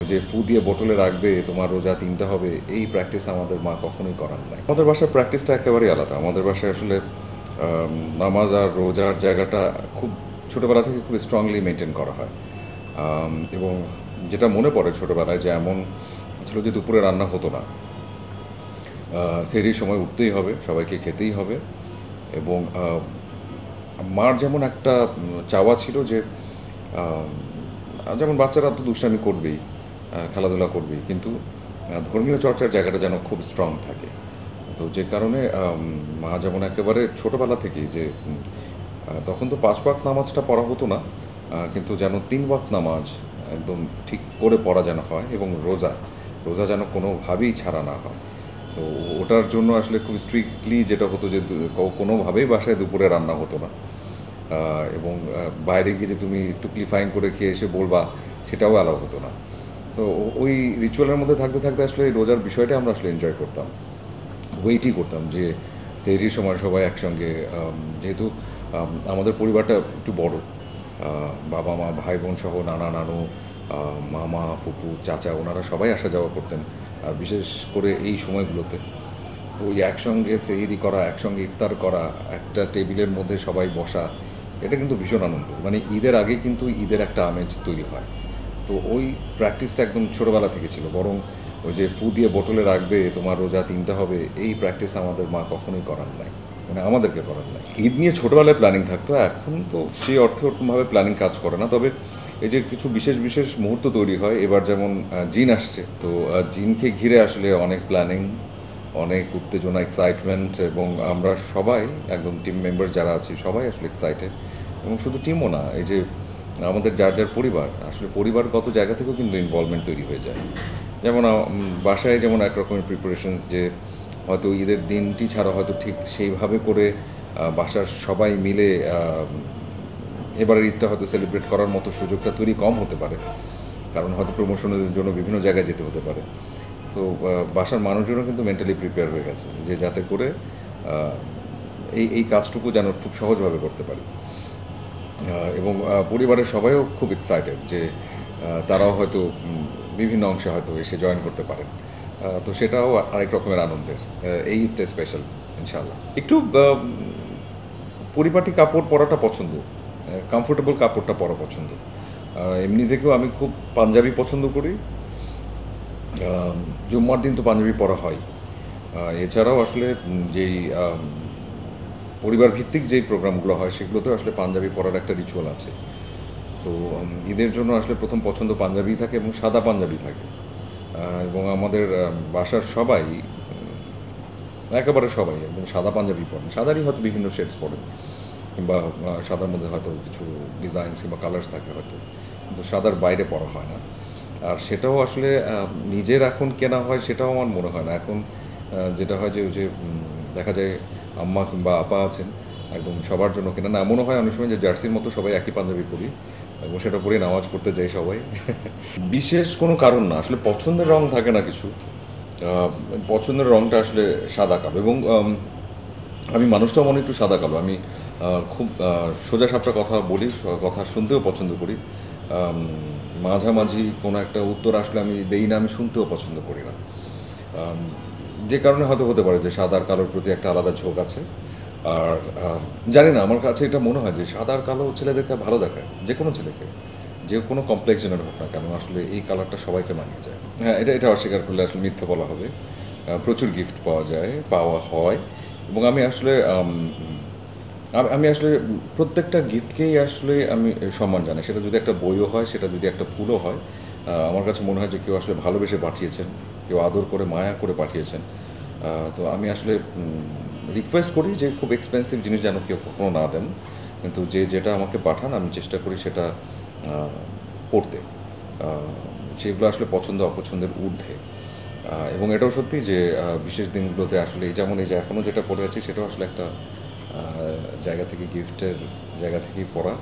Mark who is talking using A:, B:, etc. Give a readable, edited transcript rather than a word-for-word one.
A: যে ফু দিয়ে বোতলে রাখবে তোমার রোজা ৩টা হবে, এই প্র্যাকটিস আমাদের মা কখনোই করান নাই। আমাদের বাসার প্র্যাকটিসটা একেবারেই আলাদা। আমাদের বাসায় আসলে নামাজ আর রোজার জায়গাটা খুব ছোটোবেলা থেকে খুব স্ট্রংলি মেনটেন করা হয়। এবং যেটা মনে পড়ে ছোটোবেলায় যে এমন ছিল যে দুপুরে রান্না হতো না, সেহরির সময় উঠতেই হবে, সবাইকে খেতেই হবে। এবং মার যেমন একটা চাওয়া ছিল যে যেমন বাচ্চারা তো দুষ্টামি করবেই, খেলাধুলা করবেই, কিন্তু ধর্মীয় চর্চার জায়গাটা যেন খুব স্ট্রং থাকে। তো যে কারণে মা যেমন একেবারে ছোটোবেলা থেকেই যে তখন তো ৫ ওয়াক্ত নামাজটা পড়া হতো না, কিন্তু যেন ৩ ওয়াক্ত নামাজ একদম ঠিক করে পড়া যেন হয়, এবং রোজা রোজা যেন কোনোভাবেই ছাড়া না হয়। তো ওটার জন্য আসলে খুব স্ট্রিক্টলি যেটা হতো যে কোনোভাবেই বাসায় দুপুরে রান্না হতো না। এবং বাইরে গিয়ে যে তুমি টুকলি ফাইন করে খেয়ে এসে বলবা, সেটাও অ্যালাউ হতো না। তো ওই রিচুয়ালের মধ্যে থাকতে থাকতে আসলে এই রোজার বিষয়টা আমরা আসলে এনজয় করতাম, ওয়েটই করতাম যে সেহরির সময় সবাই একসঙ্গে, যেহেতু আমাদের পরিবারটা একটু বড়, বাবা মা ভাই বোন সহ নানা নানু, মামা ফুপু চাচা ওনারা সবাই আসা যাওয়া করতেন, বিশেষ করে এই সময়গুলোতে। তো ওই একসঙ্গে সেহরি করা, একসঙ্গে ইফতার করা, একটা টেবিলের মধ্যে সবাই বসা, এটা কিন্তু ভীষণ আনন্দ। মানে ঈদের আগে কিন্তু ঈদের একটা আমেজ তৈরি হয়। তো ওই প্র্যাকটিসটা একদম ছোটোবেলা থেকে ছিল। বরং ওই যে ফু দিয়ে বোতলে রাখবে তোমার রোজা ৩টা হবে, এই প্র্যাকটিস আমাদের মা কখনোই করান নাই, মানে আমাদেরকে করান নাই। ঈদ নিয়ে ছোটোবেলায় প্ল্যানিং থাকতো, এখন তো সেই অর্থে ওরকমভাবে প্ল্যানিং কাজ করে না। তবে এই যে কিছু বিশেষ বিশেষ মুহূর্ত তৈরি হয়, এবার যেমন জিন আসছে, তো জিনকে ঘিরে আসলে অনেক প্ল্যানিং, অনেক উত্তেজনা, এক্সাইটমেন্ট, এবং আমরা সবাই একদম টিম মেম্বার যারা আছি সবাই আসলে এক্সাইটেড। এবং শুধু টিমও না, এই যে আমাদের যার যার পরিবার, আসলে পরিবারগত জায়গা থেকেও কিন্তু ইনভলভমেন্ট তৈরি হয়ে যায়। যেমন বাসায় যেমন এক রকমের প্রিপারেশনস, যে হয়তো ঈদের দিনটি ছাড়া হয়তো ঠিক সেইভাবে করে বাসার সবাই মিলে এবারের ঈদটা হয়তো সেলিব্রেট করার মতো সুযোগটা তৈরি কম হতে পারে, কারণ হয়তো প্রমোশনের জন্য বিভিন্ন জায়গায় যেতে হতে পারে। তো বাসার মানুষজনও কিন্তু মেন্টালি প্রিপেয়ার হয়ে গেছে যে যাতে করে এই কাজটুকু যেন খুব সহজভাবে করতে পারি। এবং পরিবারের সবাইও খুব এক্সাইটেড যে তারাও হয়তো বিভিন্ন অংশে হয়তো এসে জয়েন করতে পারেন। তো সেটাও আরেক রকমের আনন্দের। এই ঈদটা স্পেশাল ইনশাআল্লাহ। একটু পরিপাটি কাপড় পরাটা পছন্দ, কমফোর্টেবল কাপড়টা পরা পছন্দ। এমনি থেকেও আমি খুব পাঞ্জাবি পছন্দ করি। জুম্মার দিন তো পাঞ্জাবি পরা হয়। এছাড়াও আসলে যেই পরিবার ভিত্তিক যেই প্রোগ্রামগুলো হয় সেগুলোতেও আসলে পাঞ্জাবি পরার একটা রিচুয়াল আছে। তো ঈদের জন্য আসলে প্রথম পছন্দ পাঞ্জাবি থাকে, এবং সাদা পাঞ্জাবি থাকে। এবং আমাদের বাসার সবাই, একেবারে সবাই এবং সাদা পাঞ্জাবি পরেন। সাদারই হয়তো বিভিন্ন শেডস পরেন, কিংবা সাদার মধ্যে হয়তো কিছু ডিজাইনস কিংবা কালার্স থাকে হয়তো, কিন্তু সাদার বাইরে পরা হয় না। আর সেটাও আসলে নিজের এখন কেনা হয় সেটাও আমার মনে হয় না। এখন যেটা হয় যে ওই যে দেখা যায় আম্মা কিংবা আপা আছেন, একদম সবার জন্য কেনা না। এমনও হয় অনেক সময় যে জার্সির মতো সবাই একই পাঞ্জাবি পরি, এবং সেটা পরেই নামাজ পড়তে যাই সবাই। বিশেষ কোনো কারণ না, আসলে পছন্দের রং থাকে না কিছু। পছন্দের রংটা আসলে সাদা কালো, এবং আমি মানুষটাও মনে একটু সাদা কালো। আমি খুব সোজা সাপটা কথা বলি, কথা শুনতেও পছন্দ করি। মাঝামাঝি কোনো একটা উত্তর আসলে আমি দেই না, আমি শুনতেও পছন্দ করি না। যে কারণে হয়তো হতে পারে যে সাদা আর কালোর প্রতি একটা আলাদা ঝোঁক আছে। আর জানি না, আমার কাছে এটা মনে হয় যে সাদা আর কালো ছেলেদেরকে ভালো দেখায়, যে কোনো ছেলেকে, যে কোনো কমপ্লেক্সনের হোক না কেন, আসলে এই কালারটা সবাইকে মানিয়ে যায়। হ্যাঁ, এটা অস্বীকার করলে আসলে মিথ্যে বলা হবে। প্রচুর গিফট পাওয়া যায়, পাওয়া হয়, এবং আমি আসলে আমি আসলে প্রত্যেকটা গিফটকেই আসলে আমি সম্মান জানাই। সেটা যদি একটা বইও হয়, সেটা যদি একটা ফুলও হয়, আমার কাছে মনে হয় যে কেউ আসলে ভালোবেসে পাঠিয়েছেন, কেউ আদর করে মায়া করে পাঠিয়েছেন। তো আমি আসলে রিকোয়েস্ট করি যে খুব এক্সপেন্সিভ জিনিস যেন কেউ কখনো না দেন, কিন্তু যেটা আমাকে পাঠান আমি চেষ্টা করি সেটা পড়তে। সেগুলো আসলে পছন্দ অপছন্দের ঊর্ধ্বে। এবং এটাও সত্যি যে বিশেষ দিনগুলোতে আসলে যেমন এই যে এখনও যেটা পড়ে আছি সেটাও আসলে একটা জায়গা থেকে, গিফটের জায়গা থেকেই পড়া।